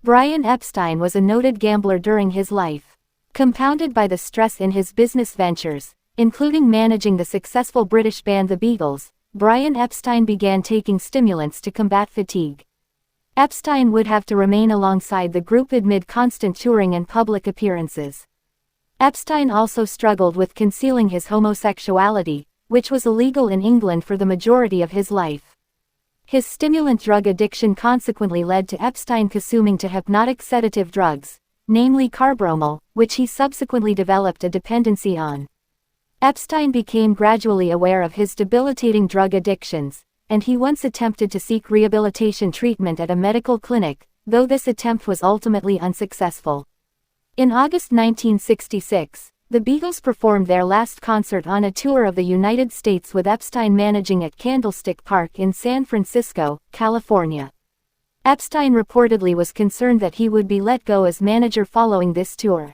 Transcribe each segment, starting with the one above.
Brian Epstein was a noted gambler during his life. Compounded by the stress in his business ventures, including managing the successful British band the Beatles, Brian Epstein began taking stimulants to combat fatigue. Epstein would have to remain alongside the group amid constant touring and public appearances. Epstein also struggled with concealing his homosexuality, which was illegal in England for the majority of his life. His stimulant drug addiction consequently led to Epstein consuming to hypnotic sedative drugs, namely carbromal, which he subsequently developed a dependency on. Epstein became gradually aware of his debilitating drug addictions, and he once attempted to seek rehabilitation treatment at a medical clinic, though this attempt was ultimately unsuccessful. In August 1966, the Beatles performed their last concert on a tour of the United States with Epstein managing at Candlestick Park in San Francisco, California. Epstein reportedly was concerned that he would be let go as manager following this tour.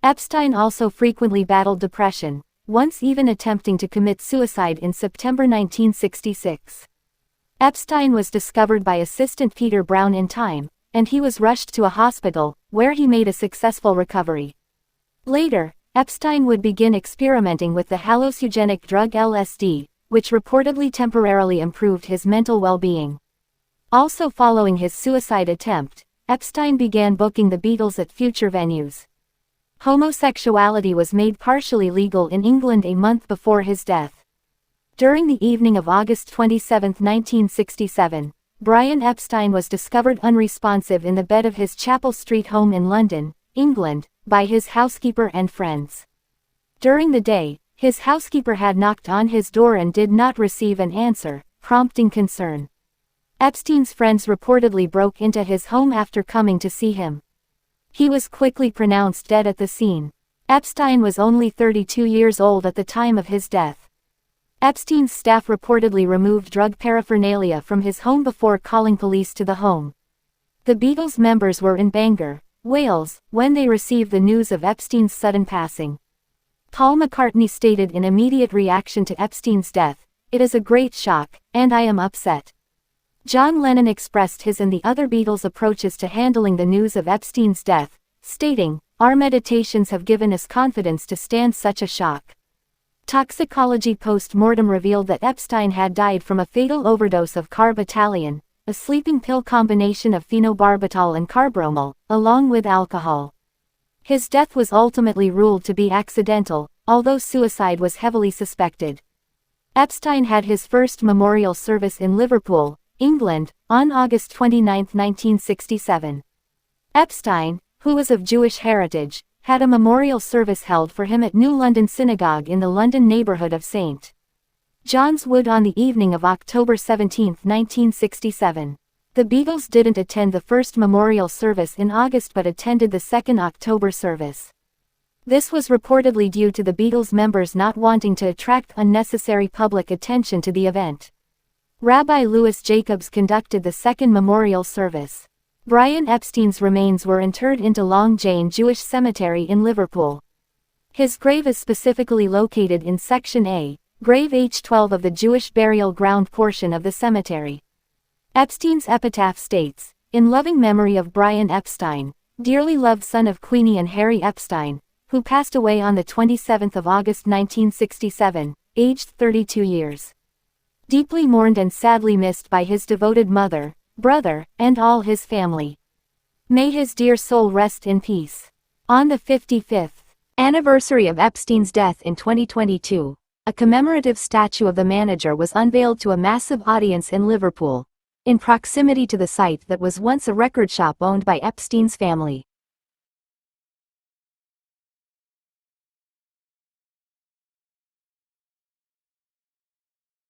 Epstein also frequently battled depression, once even attempting to commit suicide in September 1966. Epstein was discovered by assistant Peter Brown in time, and he was rushed to a hospital, where he made a successful recovery. Later, Epstein would begin experimenting with the hallucinogenic drug LSD, which reportedly temporarily improved his mental well-being. Also following his suicide attempt, Epstein began booking the Beatles at future venues. Homosexuality was made partially legal in England a month before his death. During the evening of August 27, 1967, Brian Epstein was discovered unresponsive in the bed of his Chapel Street home in London, England, by his housekeeper and friends. During the day, his housekeeper had knocked on his door and did not receive an answer, prompting concern. Epstein's friends reportedly broke into his home after coming to see him. He was quickly pronounced dead at the scene. Epstein was only 32 years old at the time of his death. Epstein's staff reportedly removed drug paraphernalia from his home before calling police to the home. The Beatles members were in Bangor, Wales, when they received the news of Epstein's sudden passing. Paul McCartney stated in immediate reaction to Epstein's death, "It is a great shock, and I am upset." John Lennon expressed his and the other Beatles' approaches to handling the news of Epstein's death, stating, "Our meditations have given us confidence to stand such a shock." Toxicology post-mortem revealed that Epstein had died from a fatal overdose of carbitalion, a sleeping pill combination of phenobarbital and carbromal, along with alcohol. His death was ultimately ruled to be accidental, although suicide was heavily suspected. Epstein had his first memorial service in Liverpool, England, on August 29, 1967. Epstein, who was of Jewish heritage, had a memorial service held for him at New London Synagogue in the London neighborhood of St. John's Wood on the evening of October 17, 1967. The Beatles didn't attend the first memorial service in August but attended the second October service. This was reportedly due to the Beatles members not wanting to attract unnecessary public attention to the event. Rabbi Louis Jacobs conducted the second memorial service. Brian Epstein's remains were interred into Long Jane Jewish Cemetery in Liverpool. His grave is specifically located in Section A, Grave H12 of the Jewish burial ground portion of the cemetery. Epstein's epitaph states, "In loving memory of Brian Epstein, dearly loved son of Queenie and Harry Epstein, who passed away on the 27th of August 1967, aged 32 years. Deeply mourned and sadly missed by his devoted mother, brother, and all his family. May his dear soul rest in peace." On the 55th anniversary of Epstein's death in 2022, a commemorative statue of the manager was unveiled to a massive audience in Liverpool, in proximity to the site that was once a record shop owned by Epstein's family.